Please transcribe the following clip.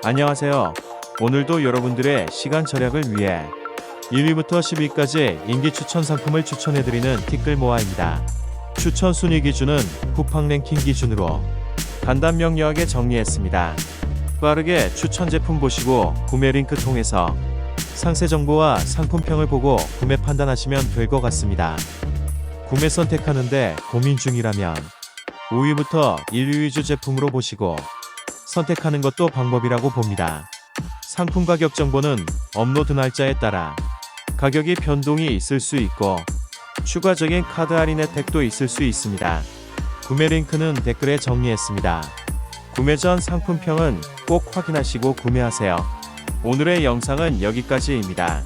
안녕하세요. 오늘도 여러분들의 시간 절약을 위해 1위부터 10위까지 인기 추천 상품을 추천해드리는 티끌 모아입니다. 추천 순위 기준은 쿠팡 랭킹 기준으로 간단 명료하게 정리했습니다. 빠르게 추천 제품 보시고 구매 링크 통해서 상세 정보와 상품평을 보고 구매 판단하시면 될 것 같습니다. 구매 선택하는데 고민 중이라면 5위부터 1위 위주 제품으로 보시고 선택하는 것도 방법이라고 봅니다. 상품 가격 정보는 업로드 날짜에 따라 가격이 변동이 있을 수 있고 추가적인 카드 할인 혜택도 있을 수 있습니다. 구매 링크는 댓글에 정리했습니다. 구매 전 상품평은 꼭 확인하시고 구매하세요. 오늘의 영상은 여기까지입니다.